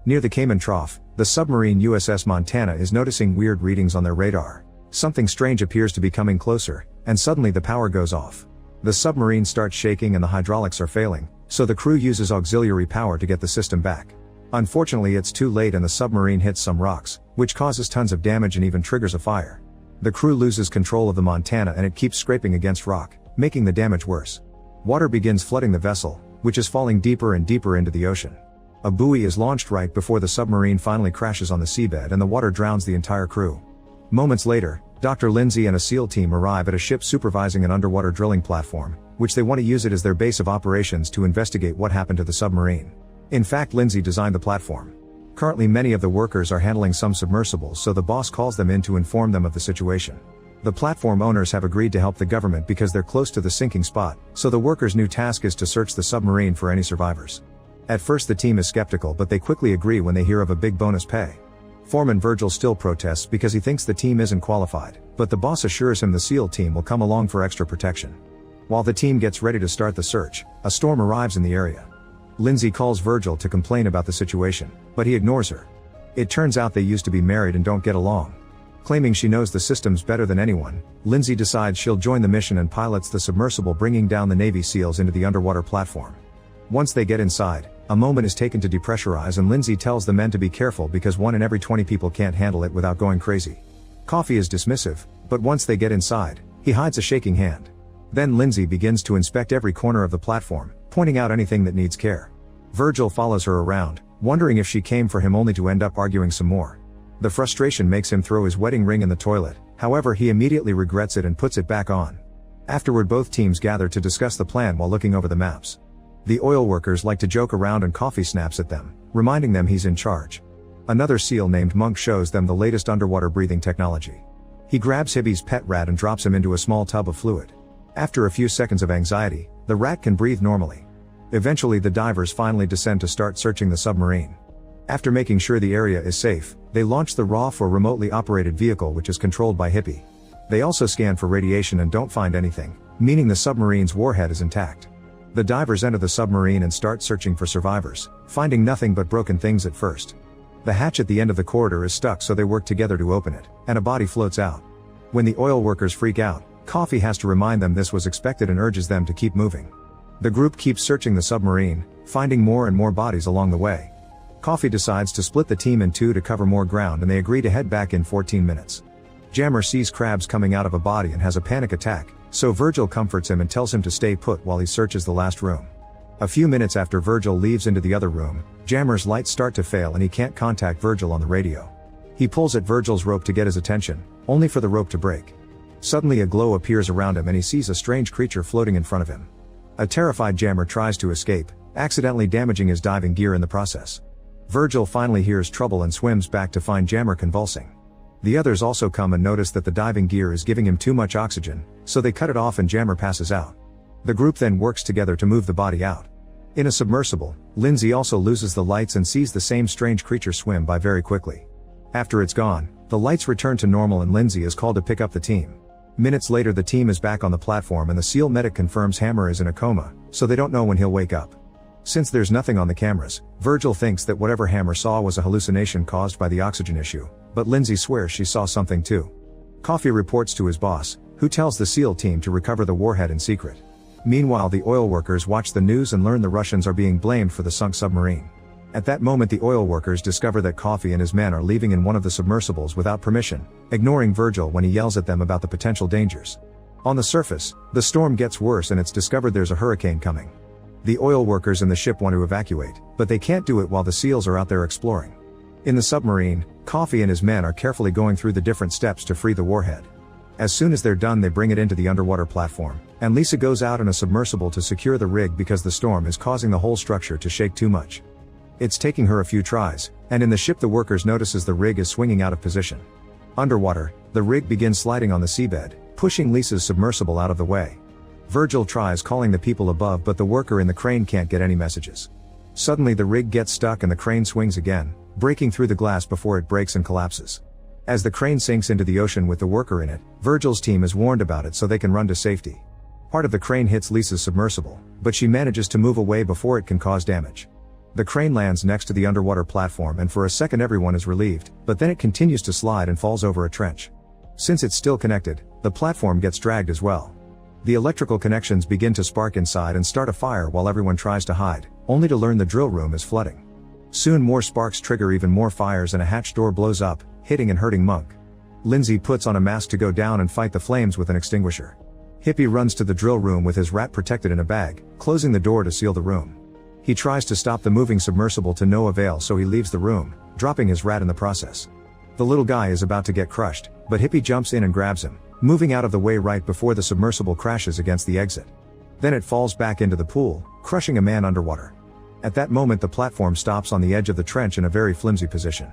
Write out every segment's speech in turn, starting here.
Near the Cayman Trough, the submarine USS Montana is noticing weird readings on their radar. Something strange appears to be coming closer, and suddenly the power goes off. The submarine starts shaking and the hydraulics are failing, so the crew uses auxiliary power to get the system back. Unfortunately, it's too late and the submarine hits some rocks, which causes tons of damage and even triggers a fire. The crew loses control of the Montana and it keeps scraping against rock, making the damage worse. Water begins flooding the vessel, which is falling deeper and deeper into the ocean. A buoy is launched right before the submarine finally crashes on the seabed and the water drowns the entire crew. Moments later, Dr. Lindsay and a SEAL team arrive at a ship supervising an underwater drilling platform, which they want to use it as their base of operations to investigate what happened to the submarine. In fact, Lindsay designed the platform. Currently many of the workers are handling some submersibles, so the boss calls them in to inform them of the situation. The platform owners have agreed to help the government because they're close to the sinking spot, so the workers' new task is to search the submarine for any survivors. At first the team is skeptical, but they quickly agree when they hear of a big bonus pay. Foreman Virgil still protests because he thinks the team isn't qualified, but the boss assures him the SEAL team will come along for extra protection. While the team gets ready to start the search, a storm arrives in the area. Lindsay calls Virgil to complain about the situation, but he ignores her. It turns out they used to be married and don't get along. Claiming she knows the systems better than anyone, Lindsay decides she'll join the mission and pilots the submersible, bringing down the Navy SEALs into the underwater platform. Once they get inside, a moment is taken to depressurize and Lindsay tells the men to be careful because 1 in every 20 people can't handle it without going crazy. Coffee is dismissive, but once they get inside, he hides a shaking hand. Then Lindsay begins to inspect every corner of the platform, pointing out anything that needs care. Virgil follows her around, wondering if she came for him only to end up arguing some more. The frustration makes him throw his wedding ring in the toilet, however he immediately regrets it and puts it back on. Afterward both teams gather to discuss the plan while looking over the maps. The oil workers like to joke around and Coffee snaps at them, reminding them he's in charge. Another SEAL named Monk shows them the latest underwater breathing technology. He grabs Hibby's pet rat and drops him into a small tub of fluid. After a few seconds of anxiety, the rat can breathe normally. Eventually the divers finally descend to start searching the submarine. After making sure the area is safe, they launch the ROF or remotely operated vehicle, which is controlled by Hippie. They also scan for radiation and don't find anything, meaning the submarine's warhead is intact. The divers enter the submarine and start searching for survivors, finding nothing but broken things at first. The hatch at the end of the corridor is stuck, so they work together to open it, and a body floats out. When the oil workers freak out, Coffee has to remind them this was expected and urges them to keep moving. The group keeps searching the submarine, finding more and more bodies along the way. Coffee decides to split the team in two to cover more ground and they agree to head back in 14 minutes. Jammer sees crabs coming out of a body and has a panic attack, so Virgil comforts him and tells him to stay put while he searches the last room. A few minutes after Virgil leaves into the other room, Jammer's lights start to fail and he can't contact Virgil on the radio. He pulls at Virgil's rope to get his attention, only for the rope to break. Suddenly a glow appears around him and he sees a strange creature floating in front of him. A terrified Jammer tries to escape, accidentally damaging his diving gear in the process. Virgil finally hears trouble and swims back to find Jammer convulsing. The others also come and notice that the diving gear is giving him too much oxygen, so they cut it off and Jammer passes out. The group then works together to move the body out. In a submersible, Lindsay also loses the lights and sees the same strange creature swim by very quickly. After it's gone, the lights return to normal and Lindsay is called to pick up the team. Minutes later the team is back on the platform and the SEAL medic confirms Hammer is in a coma, so they don't know when he'll wake up. Since there's nothing on the cameras, Virgil thinks that whatever Hammer saw was a hallucination caused by the oxygen issue, but Lindsay swears she saw something too. Coffee reports to his boss, who tells the SEAL team to recover the warhead in secret. Meanwhile the oil workers watch the news and learn the Russians are being blamed for the sunk submarine. At that moment the oil workers discover that Coffee and his men are leaving in one of the submersibles without permission, ignoring Virgil when he yells at them about the potential dangers. On the surface, the storm gets worse and it's discovered there's a hurricane coming. The oil workers in the ship want to evacuate, but they can't do it while the SEALs are out there exploring. In the submarine, Coffee and his men are carefully going through the different steps to free the warhead. As soon as they're done they bring it into the underwater platform, and Lisa goes out in a submersible to secure the rig because the storm is causing the whole structure to shake too much. It's taking her a few tries, and in the ship the workers notices the rig is swinging out of position. Underwater, the rig begins sliding on the seabed, pushing Lisa's submersible out of the way. Virgil tries calling the people above but the worker in the crane can't get any messages. Suddenly the rig gets stuck and the crane swings again, breaking through the glass before it breaks and collapses. As the crane sinks into the ocean with the worker in it, Virgil's team is warned about it so they can run to safety. Part of the crane hits Lisa's submersible, but she manages to move away before it can cause damage. The crane lands next to the underwater platform and for a second everyone is relieved, but then it continues to slide and falls over a trench. Since it's still connected, the platform gets dragged as well. The electrical connections begin to spark inside and start a fire while everyone tries to hide, only to learn the drill room is flooding. Soon more sparks trigger even more fires and a hatch door blows up, hitting and hurting Monk. Lindsay puts on a mask to go down and fight the flames with an extinguisher. Hippie runs to the drill room with his rat protected in a bag, closing the door to seal the room. He tries to stop the moving submersible to no avail, so he leaves the room, dropping his rat in the process. The little guy is about to get crushed, but Hippie jumps in and grabs him, moving out of the way right before the submersible crashes against the exit. Then it falls back into the pool, crushing a man underwater. At that moment the platform stops on the edge of the trench in a very flimsy position.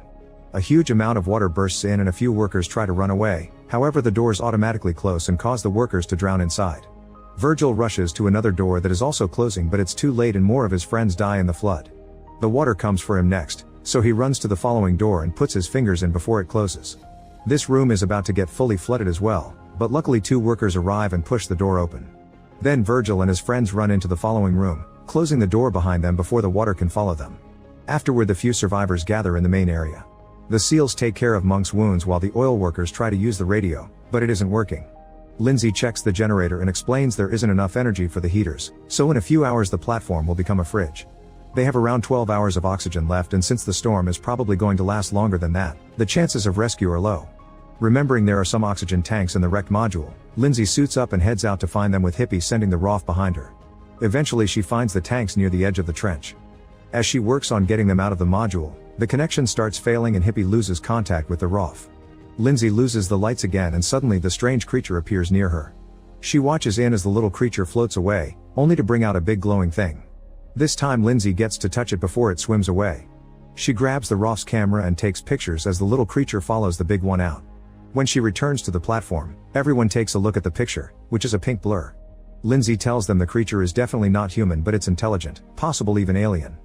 A huge amount of water bursts in and a few workers try to run away, however the doors automatically close and cause the workers to drown inside. Virgil rushes to another door that is also closing, but it's too late and more of his friends die in the flood. The water comes for him next, so he runs to the following door and puts his fingers in before it closes. This room is about to get fully flooded as well, but luckily 2 workers arrive and push the door open. Then Virgil and his friends run into the following room, closing the door behind them before the water can follow them. Afterward the few survivors gather in the main area. The SEALs take care of Monk's wounds while the oil workers try to use the radio, but it isn't working. Lindsay checks the generator and explains there isn't enough energy for the heaters, so in a few hours the platform will become a fridge. They have around 12 hours of oxygen left, and since the storm is probably going to last longer than that, the chances of rescue are low. Remembering there are some oxygen tanks in the wrecked module, Lindsay suits up and heads out to find them, with Hippie sending the ROF behind her. Eventually she finds the tanks near the edge of the trench. As she works on getting them out of the module, the connection starts failing and Hippie loses contact with the ROF. Lindsay loses the lights again and suddenly the strange creature appears near her. She watches in as the little creature floats away, only to bring out a big glowing thing. This time Lindsay gets to touch it before it swims away. She grabs the ROF's camera and takes pictures as the little creature follows the big one out. When she returns to the platform, everyone takes a look at the picture, which is a pink blur. Lindsay tells them the creature is definitely not human, but it's intelligent, possible even alien.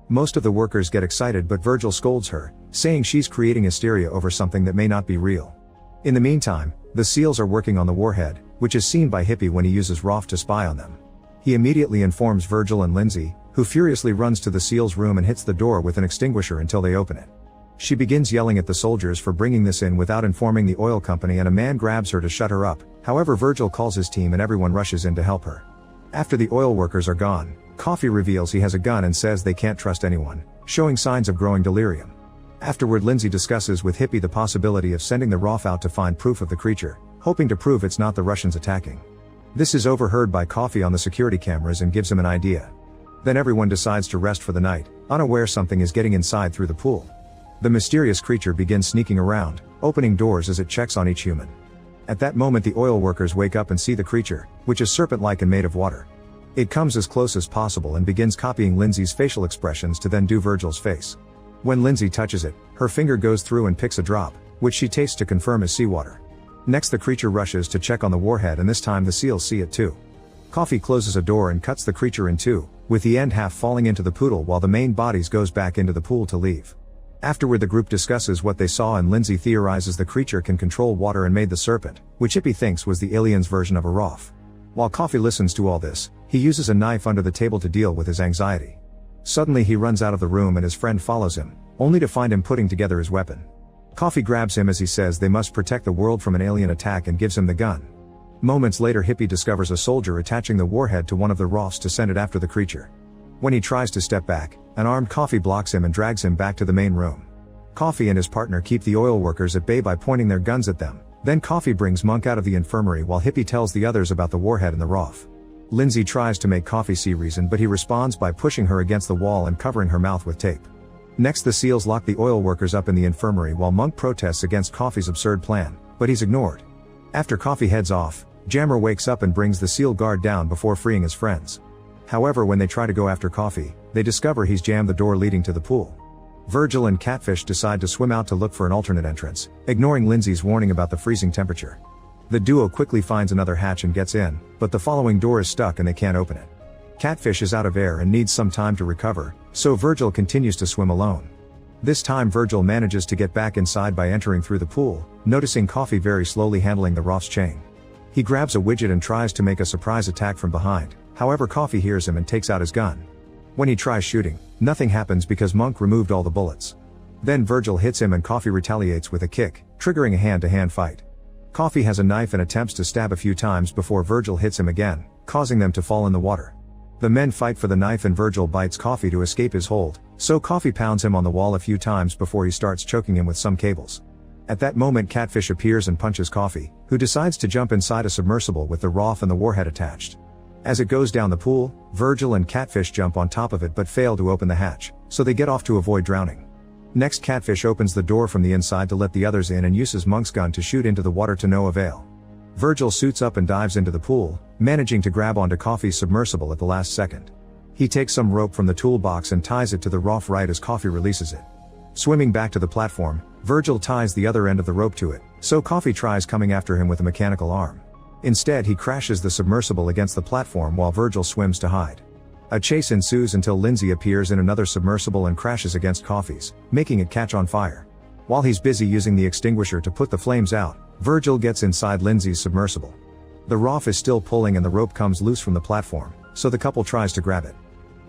Most of the workers get excited, but Virgil scolds her, saying she's creating hysteria over something that may not be real. In the meantime, the SEALs are working on the warhead, which is seen by Hippie when he uses ROF to spy on them. He immediately informs Virgil and Lindsay, who furiously runs to the SEALs' room and hits the door with an extinguisher until they open it. She begins yelling at the soldiers for bringing this in without informing the oil company, and a man grabs her to shut her up. However, Virgil calls his team and everyone rushes in to help her. After the oil workers are gone, Coffee reveals he has a gun and says they can't trust anyone, showing signs of growing delirium. Afterward, Lindsay discusses with Hippie the possibility of sending the ROF out to find proof of the creature, hoping to prove it's not the Russians attacking. This is overheard by Coffee on the security cameras and gives him an idea. Then everyone decides to rest for the night, unaware something is getting inside through the pool. The mysterious creature begins sneaking around, opening doors as it checks on each human. At that moment the oil workers wake up and see the creature, which is serpent-like and made of water. It comes as close as possible and begins copying Lindsay's facial expressions to then do Virgil's face. When Lindsay touches it, her finger goes through and picks a drop, which she tastes to confirm is seawater. Next the creature rushes to check on the warhead, and this time the SEALs see it too. Coffee closes a door and cuts the creature in two, with the end half falling into the poodle while the main bodies goes back into the pool to leave. Afterward the group discusses what they saw, and Lindsay theorizes the creature can control water and made the serpent, which Hippie thinks was the alien's version of a ROF. While Coffee listens to all this, he uses a knife under the table to deal with his anxiety. Suddenly he runs out of the room and his friend follows him, only to find him putting together his weapon. Coffee grabs him as he says they must protect the world from an alien attack and gives him the gun. Moments later Hippie discovers a soldier attaching the warhead to one of the ROFs to send it after the creature. When he tries to step back, an armed Coffee blocks him and drags him back to the main room. Coffee and his partner keep the oil workers at bay by pointing their guns at them. Then Coffee brings Monk out of the infirmary while Hippie tells the others about the warhead and the ROF. Lindsay tries to make Coffee see reason, but he responds by pushing her against the wall and covering her mouth with tape. Next the SEALs lock the oil workers up in the infirmary while Monk protests against Coffee's absurd plan, but he's ignored. After Coffee heads off, Jammer wakes up and brings the SEAL guard down before freeing his friends. However, when they try to go after Coffee, they discover he's jammed the door leading to the pool. Virgil and Catfish decide to swim out to look for an alternate entrance, ignoring Lindsay's warning about the freezing temperature. The duo quickly finds another hatch and gets in, but the following door is stuck and they can't open it. Catfish is out of air and needs some time to recover, so Virgil continues to swim alone. This time Virgil manages to get back inside by entering through the pool, noticing Coffee very slowly handling the ROF's chain. He grabs a widget and tries to make a surprise attack from behind, however Coffee hears him and takes out his gun. When he tries shooting, nothing happens because Monk removed all the bullets. Then Virgil hits him and Coffee retaliates with a kick, triggering a hand-to-hand fight. Coffee has a knife and attempts to stab a few times before Virgil hits him again, causing them to fall in the water. The men fight for the knife and Virgil bites Coffee to escape his hold, so Coffee pounds him on the wall a few times before he starts choking him with some cables. At that moment Catfish appears and punches Coffee, who decides to jump inside a submersible with the ROF and the warhead attached. As it goes down the pool, Virgil and Catfish jump on top of it but fail to open the hatch, so they get off to avoid drowning. Next Catfish opens the door from the inside to let the others in and uses Monk's gun to shoot into the water to no avail. Virgil suits up and dives into the pool, managing to grab onto Coffee's submersible at the last second. He takes some rope from the toolbox and ties it to the ROF right as Coffee releases it. Swimming back to the platform, Virgil ties the other end of the rope to it, so Coffee tries coming after him with a mechanical arm. Instead he crashes the submersible against the platform while Virgil swims to hide. A chase ensues until Lindsay appears in another submersible and crashes against Coffee's, making it catch on fire. While he's busy using the extinguisher to put the flames out, Virgil gets inside Lindsay's submersible. The ROF is still pulling and the rope comes loose from the platform, so the couple tries to grab it.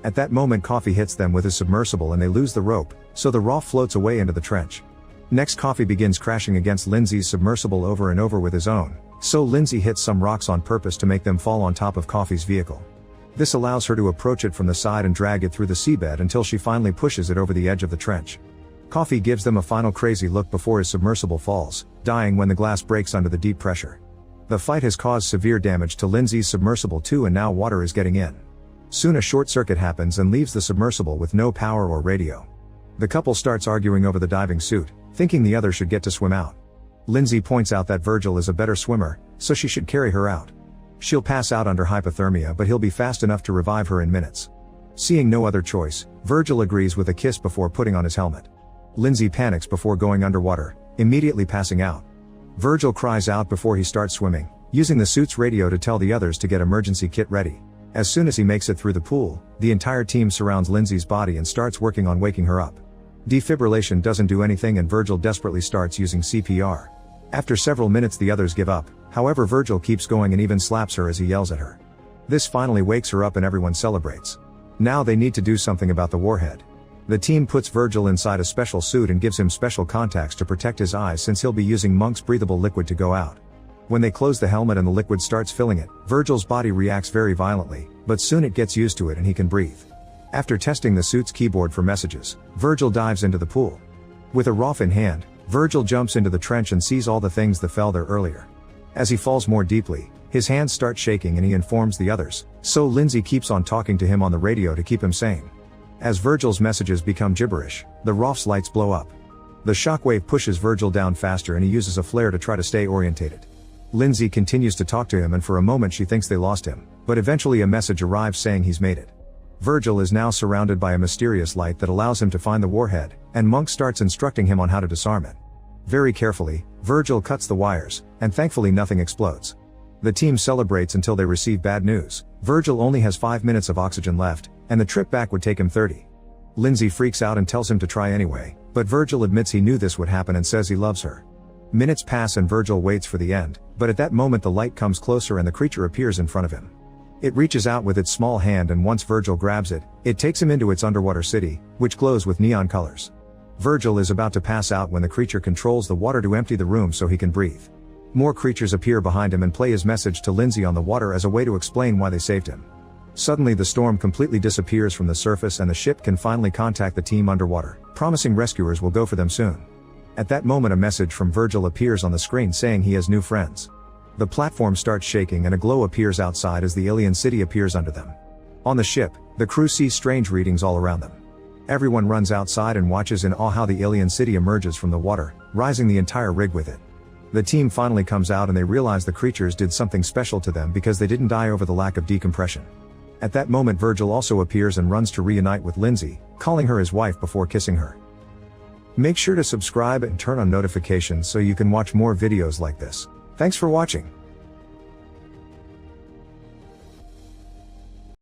At that moment Coffee hits them with his submersible and they lose the rope, so the ROF floats away into the trench. Next Coffee begins crashing against Lindsay's submersible over and over with his own, so Lindsay hits some rocks on purpose to make them fall on top of Coffee's vehicle. This allows her to approach it from the side and drag it through the seabed until she finally pushes it over the edge of the trench. Coffee gives them a final crazy look before his submersible falls, dying when the glass breaks under the deep pressure. The fight has caused severe damage to Lindsay's submersible too, and now water is getting in. Soon a short circuit happens and leaves the submersible with no power or radio. The couple starts arguing over the diving suit, thinking the other should get to swim out. Lindsay points out that Virgil is a better swimmer, so she should carry her out. She'll pass out under hypothermia but he'll be fast enough to revive her in minutes. Seeing no other choice, Virgil agrees with a kiss before putting on his helmet. Lindsay panics before going underwater, immediately passing out. Virgil cries out before he starts swimming, using the suit's radio to tell the others to get emergency kit ready. As soon as he makes it through the pool, the entire team surrounds Lindsay's body and starts working on waking her up. Defibrillation doesn't do anything and Virgil desperately starts using CPR. After several minutes the others give up, however Virgil keeps going and even slaps her as he yells at her. This finally wakes her up and everyone celebrates. Now they need to do something about the warhead. The team puts Virgil inside a special suit and gives him special contacts to protect his eyes since he'll be using Monk's breathable liquid to go out. When they close the helmet and the liquid starts filling it, Virgil's body reacts very violently, but soon it gets used to it and he can breathe. After testing the suit's keyboard for messages, Virgil dives into the pool. With a ROF in hand, Virgil jumps into the trench and sees all the things that fell there earlier. As he falls more deeply, his hands start shaking and he informs the others, so Lindsay keeps on talking to him on the radio to keep him sane. As Virgil's messages become gibberish, the ROF's lights blow up. The shockwave pushes Virgil down faster and he uses a flare to try to stay orientated. Lindsay continues to talk to him and for a moment she thinks they lost him, but eventually a message arrives saying he's made it. Virgil is now surrounded by a mysterious light that allows him to find the warhead, and Monk starts instructing him on how to disarm it. Very carefully, Virgil cuts the wires, and thankfully nothing explodes. The team celebrates until they receive bad news. Virgil only has 5 minutes of oxygen left, and the trip back would take him 30. Lindsay freaks out and tells him to try anyway, but Virgil admits he knew this would happen and says he loves her. Minutes pass and Virgil waits for the end, but at that moment the light comes closer and the creature appears in front of him. It reaches out with its small hand and once Virgil grabs it, it takes him into its underwater city, which glows with neon colors. Virgil is about to pass out when the creature controls the water to empty the room so he can breathe. More creatures appear behind him and play his message to Lindsay on the water as a way to explain why they saved him. Suddenly the storm completely disappears from the surface and the ship can finally contact the team underwater, promising rescuers will go for them soon. At that moment a message from Virgil appears on the screen saying he has new friends. The platform starts shaking and a glow appears outside as the alien city appears under them. On the ship, the crew sees strange readings all around them. Everyone runs outside and watches in awe how the alien city emerges from the water, rising the entire rig with it. The team finally comes out and they realize the creatures did something special to them because they didn't die over the lack of decompression. At that moment Virgil also appears and runs to reunite with Lindsay, calling her his wife before kissing her. Make sure to subscribe and turn on notifications so you can watch more videos like this. Thanks for watching.